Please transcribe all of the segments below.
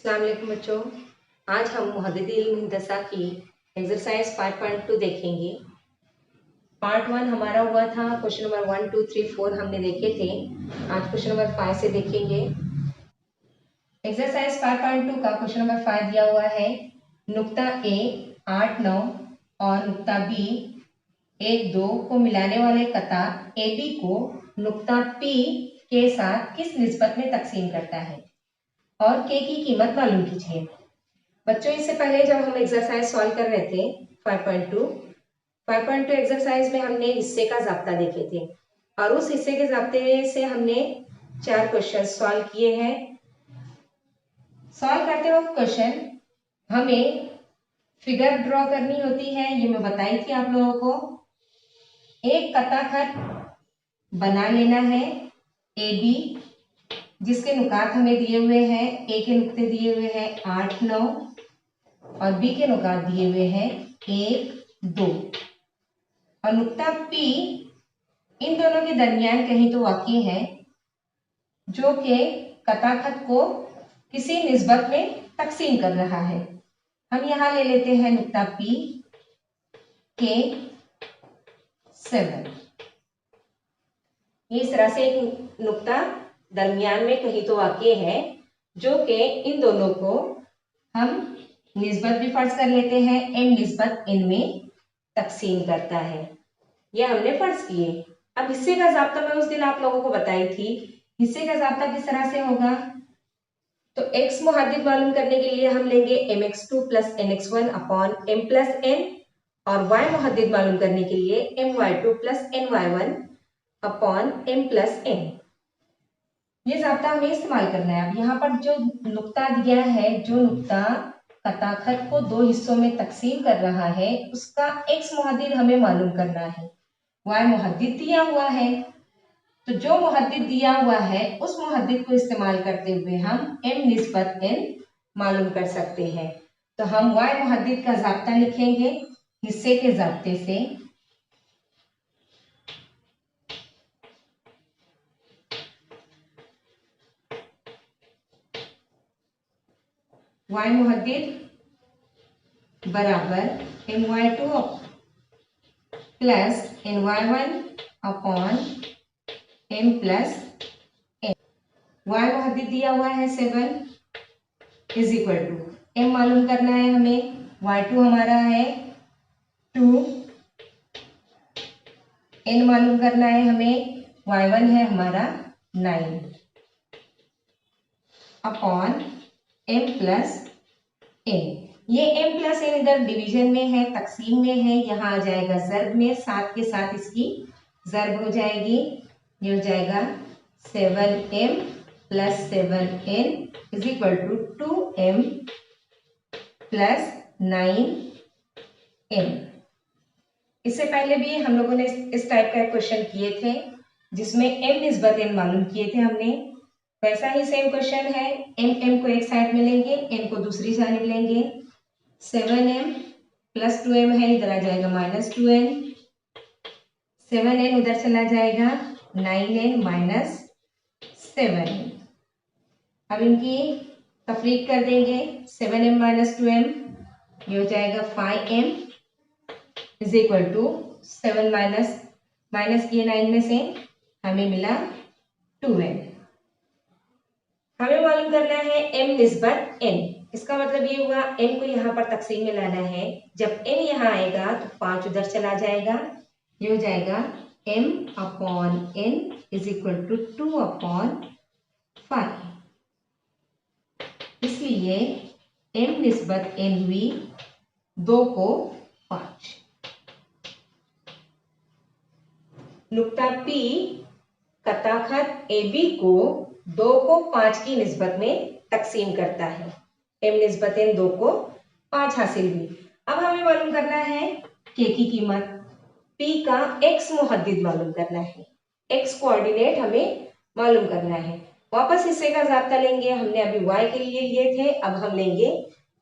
अस्सलाम वालेकुम बच्चों। आज हम मुहद्दिद इल्म हिंदसा की एक्सरसाइज 5.2 देखेंगे। पार्ट 1 हमारा हुआ था, क्वेश्चन नंबर 1, 2, 3, 4 हमने देखे थे। आज क्वेश्चन नंबर 5 से देखेंगे। एक्सरसाइज 5.2 का क्वेश्चन नंबर 5 दिया हुआ है। नुक्ता ए 8, 9 और नुक्ता बी 1, 2 को मिलाने वाले कतार ए बी को नुक्ता पी के साथ किस निस्बत में तकसीम करता है और के की कीमत मालूम कीजिए। बच्चों, इससे पहले जब हम एक्सरसाइज सॉल्व कर रहे थे 5.2 एक्सरसाइज में हमने हिस्से का ज़ाब्ता देखे थे और उस हिस्से के ज़ाब्ते से हमने 4 क्वेश्चन सॉल्व किए हैं। सॉल्व करते वक्त क्वेश्चन हमें फिगर ड्रॉ करनी होती है, ये मैं बताई थी आप लोगों को। एक कथाखत बना लेना है ए बी, जिसके नुकात हमें दिए हुए हैं। ए के नुक्ते दिए हुए हैं 8, 9 और बी के नुकात दिए हुए हैं 1, 2 और नुक्ता पी इन दोनों के दरमियान कहीं तो वाक़ई है, जो कि कथाखत को किसी निस्बत में तकसीम कर रहा है। हम यहाँ ले लेते हैं नुक्ता पी के 7। इस तरह से एक नुक्ता दरमियान में कहीं तो वाक़ई है, जो कि इन दोनों को हम निस्बत भी फर्ज कर लेते हैं, एम निस्बत इन में तकसीम करता है। यह हमने फर्ज किए। अब हिस्से का ज़ाब्ता मैं उस दिन आप लोगों को बताई थी। हिस्से का ज़ाब्ता किस तरह से होगा, तो x मुहद्दिद मालूम करने के लिए हम लेंगे mx2 plus nx1 upon m plus n और y मुहद्दिद मालूम करने के लिए my2 plus ny1 upon m plus n। ये ज़ाब्ता हमें इस्तेमाल करना है। अब यहाँ पर जो नुक्ता दिया है, जो नुक्ता कथाखत को 2 हिस्सों में तकसीम कर रहा है, उसका x मुहद्दिद हमें मालूम करना है। y मुहद्दिद दिया हुआ है, तो जो मुहद्दिद दिया हुआ है उस मुहद्दिद को इस्तेमाल करते हुए हम m निस्बत n मालूम कर सकते हैं। तो हम y मुहद्दिद का ज़ाब्ता लिखेंगे हिस्से के ज़ाब्ते से। y मुहद्दिद बराबर my2 plus ny1 upon m plus n। y Muhaddith दिया हुआ है 7 इज इक्वल टू m मालूम करना है हमें। y2 हमारा है 2, n मालूम करना है हमें। y1 है हमारा 9 अपॉन m प्लस n। ये m प्लस n इधर डिवीजन में है, तकसीम में है, यहाँ आ जाएगा ज़र्ब में, 7 के साथ इसकी ज़र्ब हो जाएगी। ये हो जाएगा 7m plus 7n is equal to 2m plus 9m। इससे पहले भी हम लोगों ने इस टाइप का क्वेश्चन किए थे, जिसमें m निस्बत n मालूम किए थे हमने। वैसा ही सेम क्वेश्चन है। m को एक साइड में लेंगे, n को दूसरी जानिब लेंगे। 7m प्लस 2m है, इधर आ जाएगा माइनस 2n। 7n उधर चला जाएगा, 9n माइनस 7n। अब इनकी तफरीक कर देंगे, 7m माइनस 2m, ये हो जाएगा 5m is equal to 7 minus किए 9 में से, हमें मिला 2n। हमें मालूम करना है m निस्बत n। इसका मतलब ये हुआ n को यहाँ पर तकसीम में लाना है। जब n यहाँ आएगा तो 5 उधर चला जाएगा, ये हो जाएगा m upon n is equal to 2 upon 5। इसलिए m निस्बत n हुई 2 को 5। नुक्ता P कथाखत AB को 2 को 5 की निस्बत में तकसीम करता है। m निस्बत n 2 को 5 हासिल हुई। अब हमें मालूम करना है k की कीमत। P का x मुहद्दिद मालूम करना है, x कोऑर्डिनेट हमें मालूम करना है। वापस हिस्से का ज़ाब्ता लेंगे, हमने अभी y के लिए लिए थे, अब हम लेंगे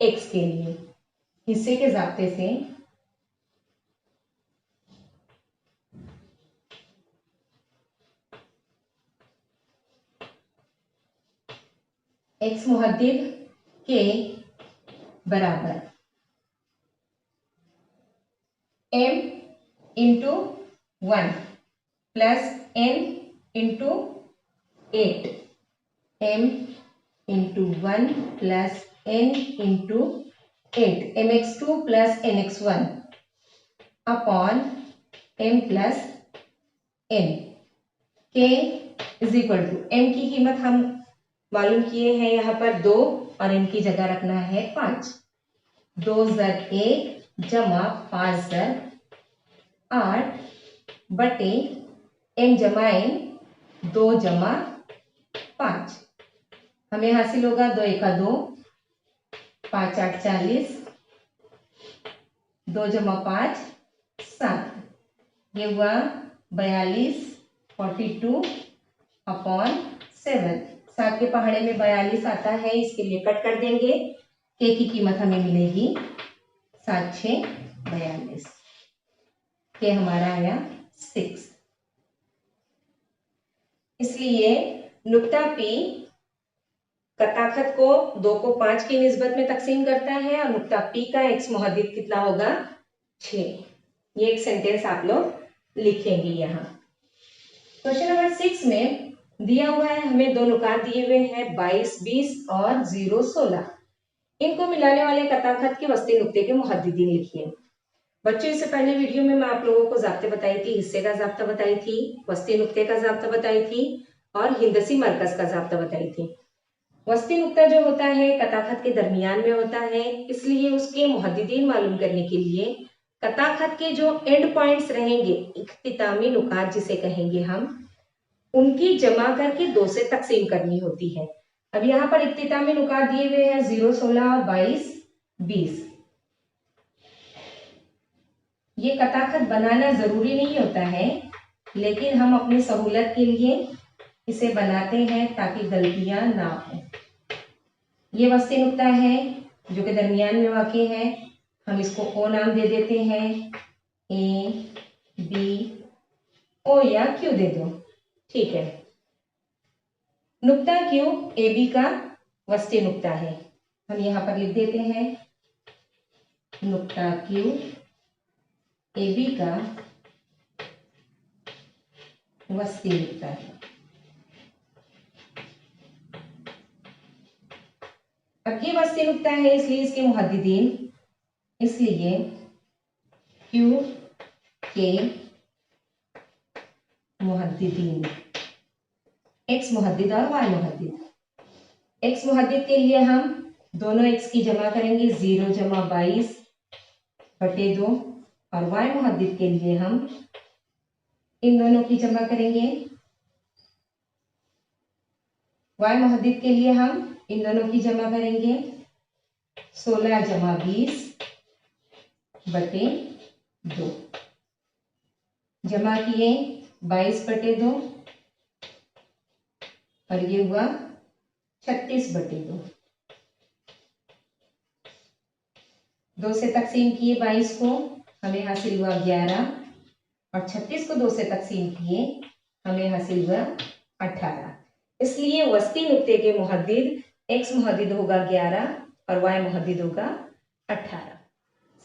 x के लिए। हिस्से के ज़ाब्ते से x मुहद्दिद के बराबर m into 1 plus n into 8, m into 1 plus n into 8, mx2 plus nx1 upon m plus n के इज इक्वल टू m की कीमत हम मालूम किए हैं यहाँ पर 2 और n की जगह रखना है 5। 2 + 1 जमा 5 + 8 बटे m जमा n 2 जमा 5 हमें हासिल होगा 2 × 2 5 × 8 = 40, 2 जमा 5 7, ये हुआ 42 42 अपॉन 7। 7 के पहाड़े में 42 आता है, इसके लिए कट कर देंगे। k की कीमत हमें मिलेगी 7 × 6 = 42, k हमारा आया 6। इसलिए नुक्ता P कथाखत को 2 को 5 की निस्बत में तकसीम करता है और नुक्ता P का x मुहद्दिद कितना होगा 6। ये एक सेंटेंस आप लोग लिखेंगे यहाँ। क्वेश्चन नंबर 6 में दिया हुआ है, हमें दो नुकात दिए हुए हैं 22 20 और 0 16। इनको मिलाने वाले कथाखत के वस्ती नुक्ते के मुहद्दिदीन लिखिए। बच्चों, इससे पहले वीडियो में मैं आप लोगों को ज़ाब्ते बताई थी, हिस्से का ज़ाब्ता बताई थी, वस्ती नुक्ते का ज़ाब्ता बताई थी और हिंदसी मरकज का ज़ाब्ता बताई थी। वस्ती नुक्ता जो होता है कथाखत के दरमियान में होता है, इसलिए उसके मुहद्दिदीन मालूम करने के लिए कथाखत के जो एंड पॉइंट्स रहेंगे, इख्तितामी नुकात जिसे कहेंगे हम, उनकी जमा करके 2 से तकसीम करनी होती है। अब यहाँ पर इख्तितामी नुकात दिए हुए हैं 0 16 और 22 20। ये कथाखत बनाना जरूरी नहीं होता है, लेकिन हम अपनी सहूलत के लिए इसे बनाते हैं ताकि गलतियां ना हो। ये वस्ती नुक्ता है जो कि दरमियान में वाक़ई है, हम इसको ओ नाम दे देते हैं, ए बी ओ या क्यू दे दो, ठीक है। नुक्ता क्यू ए बी का वस्ती नुक्ता है, हम यहाँ पर लिख देते हैं नुक्ता क्यू ए बी का वस्ती नुक्ता है। अब ये वस्ती नुक्ता है, इसलिए इसके मुहद्दिदीन, इसलिए क्यू के मुहद्दिदीन एक्स मुहद्दिद और वाई मुहद्दिद। एक्स मुहद्दिद के लिए हम दोनों एक्स की जमा करेंगे 0 जमा 22 बटे 2 और वाई मुहद्दिद के लिए हम इन दोनों की जमा करेंगे। वाई मुहद्दिद के लिए हम इन दोनों की जमा करेंगे 16 जमा 20 बटे 2, जमा किए 22 बटे 2 और ये हुआ 36 बटे 2। 2 से तकसीम किए 22 को, हमें हासिल हुआ 11 और 36 को 2 से तकसीम किए, हमें हासिल हुआ 18। इसलिए वस्ती नुक्ते के मुहद्दिद एक्स मुहद्दिद होगा 11 और वाई मुहद्दिद होगा 18।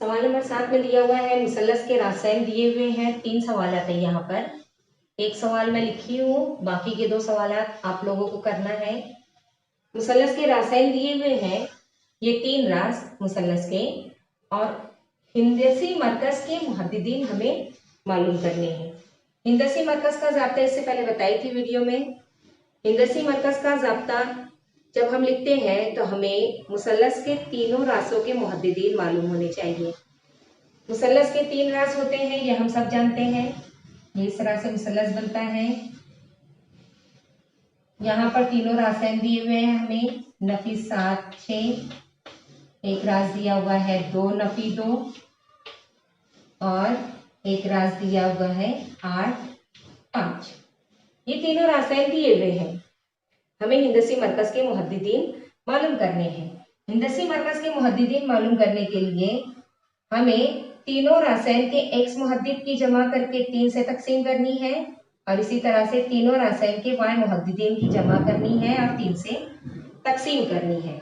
सवाल नंबर 7 में दिया हुआ है मुसल्लस के रासायन दिए हुए हैं। 3 सवाल आते हैं यहाँ पर, एक सवाल मैं लिखी हूँ, बाकी के 2 सवाल आप लोगों को करना है। मुसल्लस के रासायन दिए हुए हैं, ये 3 रास मुसल्लस के, और हिंदसी मरकज के मुहद्दिदीन हमें मालूम करने हैं। हिंदसी मरकज का ज़ाब्ता इससे पहले बताई थी वीडियो में। हिंदसी मरकज का ज़ाब्ता जब हम लिखते हैं तो हमें मुसल्लस के तीनों रासों के मुहद्दिदीन मालूम होने चाहिए। मुसल्लस के 3 रास होते हैं, ये हम सब जानते हैं। ये इस तरह से मुसल्लस बनता है। यहाँ पर तीनों रासायन दिए हुए हैं हमें, नफी 7 6, एक रास दिया हुआ है 2 नफी 2 और एक रास दिया हुआ है 8 5। ये तीनों रासायन दिए हुए हैं, हमें हिंदसी मरकज के मुहद्दिदीन मालूम करने हैं। हिंदसी मरकज के मुहद्दिदीन मालूम करने के लिए हमें तीनों रासायन के एक्स मुहद्दिद की जमा करके 3 से तकसीम करनी है और इसी तरह से तीनों रासायन के वाई मुहद्दिदीन की जमा करनी है और 3 से तकसीम करनी है।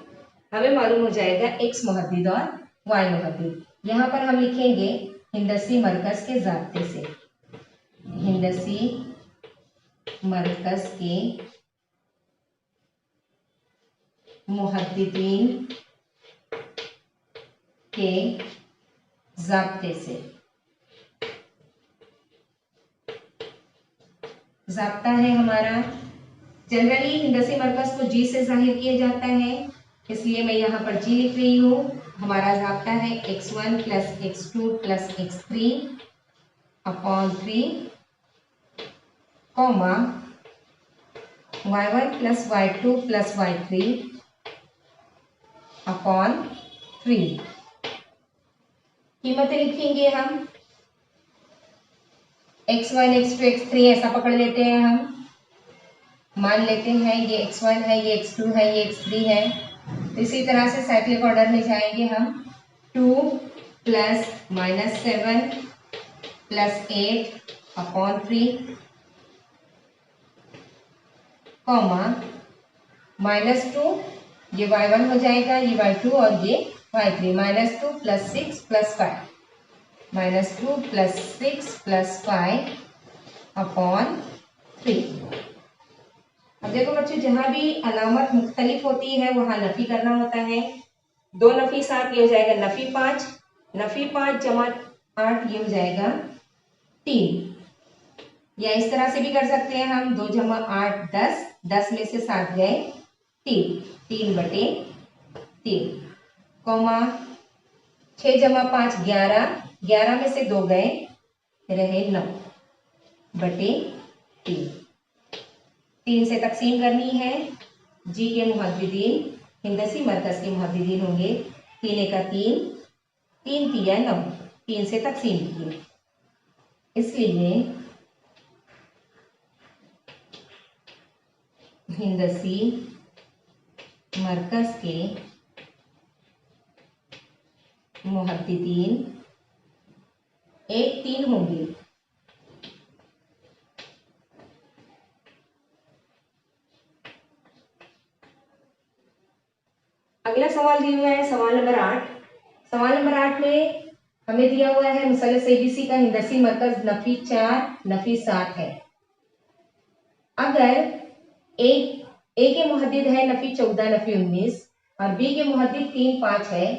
हमें मालूम हो जाएगा x मुहद्दिद और y मुहद्दिद। यहाँ पर हम लिखेंगे हिंदसी मरकज के ज़ाब्ते से, हिंदसी मरकज के मुहद्दिदीन के ज़ाब्ते से। ज़ाब्ता है हमारा, जनरली हिंदसी मरकज को जी से जाहिर किया जाता है, इसलिए मैं यहाँ पर जी लिख रही हूँ। हमारा ज़ाब्ता है x1 plus x2 plus x3 upon 3 comma y1 plus y2 plus y3 upon 3। कीमतें लिखेंगे हम, x1 x2 x3 ऐसा पकड़ लेते हैं, हम मान लेते हैं ये x1 है, ये x2 है, ये x3 है। इसी तरह से साइक्लिक ऑर्डर में जाएंगे हम, 2 प्लस -7 प्लस 8 अपॉन 3 कॉमा -2, ये y1 हो जाएगा, ये y2 और ये y3, -2 plus 6 plus 5, -2 plus 6 plus 5 upon 3। अब देखो बच्चों, जहां भी अलामत मुख्तलिफ होती है वहां नफी करना होता है। 2 नफी 7, ये हो जाएगा नफी 5, नफी 5 जमा 8, ये हो जाएगा 3। या इस तरह से भी कर सकते हैं हम, 2 जमा 8 10, 10 में से 7 गए 3, 3 बटे 3 कॉमा 6 जमा 5 11, 11 में से 2 गए रहे 9 बटे 3। 3 से तकसीम करनी है। जी के मुहद्दिदीन हिंदसी मरकज के मुहद्दिदीन होंगे 3 का 3, 3 तिया 9, 3 से तकसीम किए, इसलिए हिंदसी मरकज के मुहद्दिदीन 1 3 होंगे। अगला सवाल दिया हुआ है सवाल नंबर 8। सवाल नंबर 8 में हमें दिया हुआ है मुसल्लस एबीसी का हिंदसी मरकज नफी 4 नफी 7 है। अगर ए के मुहद्दिद है नफी 14 नफी 19 और बी के मुहद्दिद 3 5 है,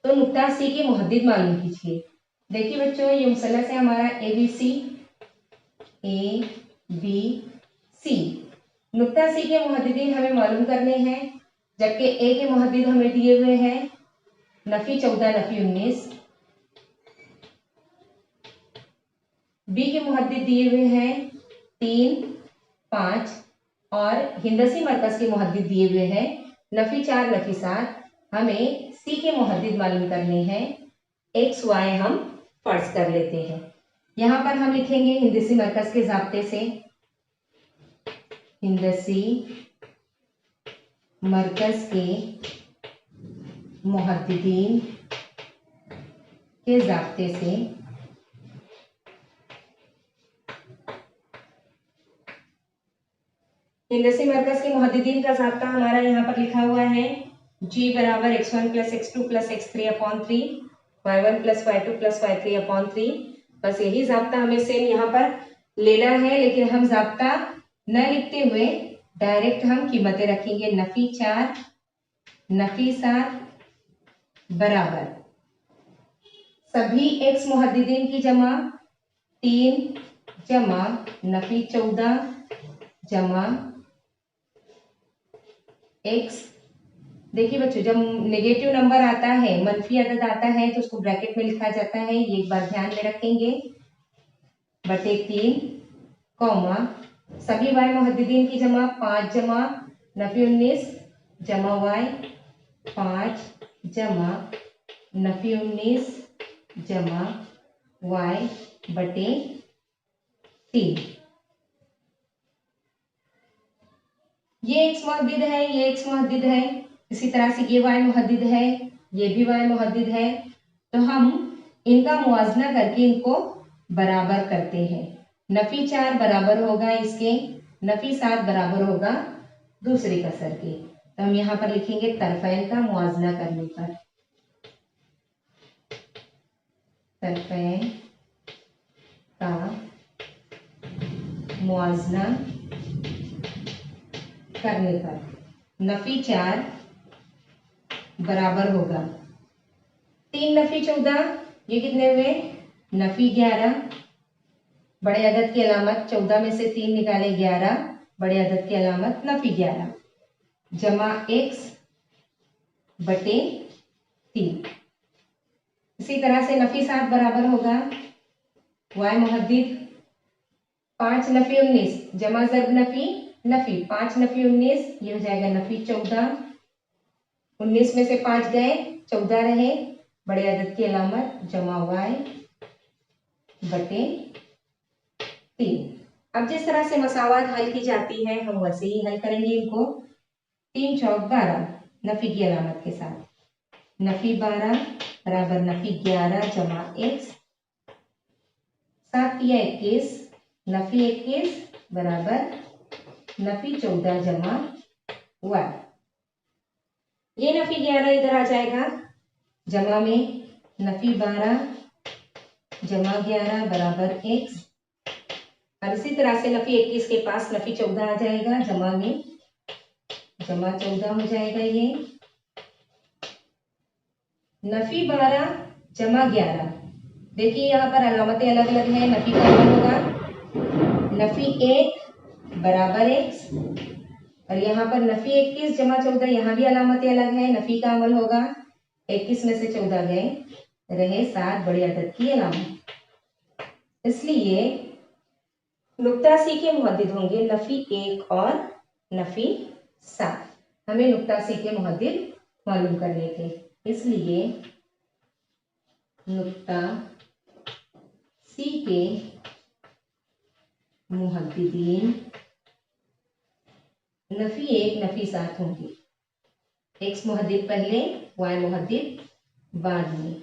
तो नुक्ता सी के मुहद्दिद मालूम कीजिए। देखिए बच्चों, ये मुसल्लस है हमारा एबीसी, ए बी सी। नुक्ता सी के मुहद्दिदीन हमें मालूम करने हैं, जबकि ए के मुहद्दिद हमें दिए हुए हैं नफी 14 नफी 19, बी के मुहद्दिद दिए हुए हैं 3 5 और हिंदसी मरकज के मुहद्दिद दिए हुए हैं नफी 4 नफी 7। हमें सी के मुहद्दिद मालूम करने हैं। एक्स वाई हम फर्ज कर लेते हैं। यहाँ पर हम लिखेंगे हिंदसी मरकज के ज़ाब्ते से, हिंदसी मरकज के मुहद्दिदीन के ज़ाब्ते से हिंदसी मरकज के मुहद्दिदीन का ज़ाब्ता हमारा यहाँ पर लिखा हुआ है, जी बराबर x1 plus x2 plus x3 upon 3, y1 plus y2 plus y3 upon 3। बस यही ज़ाब्ता हमें सेम यहाँ पर लेना है, लेकिन हम ज़ाब्ता न लिखते हुए डायरेक्ट हम कीमतें रखेंगे। नफी 4 नफी 7 बराबर सभी x मुहद्दिदीन की जमा 3 जमा नफी 14 जमा x। देखिए बच्चों, जब नेगेटिव नंबर आता है, मनफी अदद आता है, तो उसको ब्रैकेट में लिखा जाता है, ये एक बार ध्यान में रखेंगे, बटे 3 कॉमा सभी y मुहद्दिदीन की जमा 5 जमा नफी 19 जमा y, 5 जमा नफी 19 जमा y बटे 3। ये x मुहद्दिद है, ये x मुहद्दिद है, इसी तरह से ये y मुहद्दिद है, ये भी y मुहद्दिद है। तो हम इनका मुआजना करके इनको बराबर करते हैं। नफी 4 बराबर होगा इसके, नफी 7 बराबर होगा दूसरे कसर के। तो हम यहाँ पर लिखेंगे तरफैन का मुआवजा करने पर, तरफैन का मुआवजा करने पर नफी 4 बराबर होगा 3 नफी 14, ये कितने हुए नफी 11, बड़े अदद की अलामत 14 में से 3 निकाले 11, बड़े अदद की अलामत नफी 11 जमा x बटे 3। इसी तरह से नफी 7 बराबर होगा y मुहद्दिद 5 नफी 19 जमा ज़र्ब नफी नफी 5 नफी 19, ये हो जाएगा नफी 14, 19 में से 5 गए 14 रहे, बड़े अदद की अलामत जमा y बटे 3। अब जिस तरह से मसावात हल की जाती है हम वैसे ही हल करेंगे इनको। 3 चौक 12 नफी की अलामत के साथ, नफी 12 बराबर नफी 11 जमा x, 7 या 21 नफी 21 बराबर नफी 14 जमा y। ये नफी 11 इधर आ जाएगा, जमा में नफी 12 जमा 11 बराबर x, और इसी तरह से नफी 21 के पास नफी 14 आ जाएगा, जमा में जमा 14 हो जाएगा। ये नफी 12 जमा 11, देखिए यहाँ पर अलामतें अलग अलग हैं। नफी का अमल होगा नफी 1 बराबर x, और यहाँ पर नफी 21 जमा 14, यहाँ भी अलामतें अलग है। नफी का अमल होगा 21 में से 14 गए रहे 7, बड़े अदद की अलामत, इसलिए नुक्ता सी के मुहद्दिद होंगे नफी 1 और नफी 7। हमें नुक्ता सी के मुहद्दिद मालूम करने थे, इसलिए नुक्ता सी के मुहद्दिदीन नफी 1 नफी 7 होंगे। x मुहद्दिद पहले y मुहद्दिद बाद में।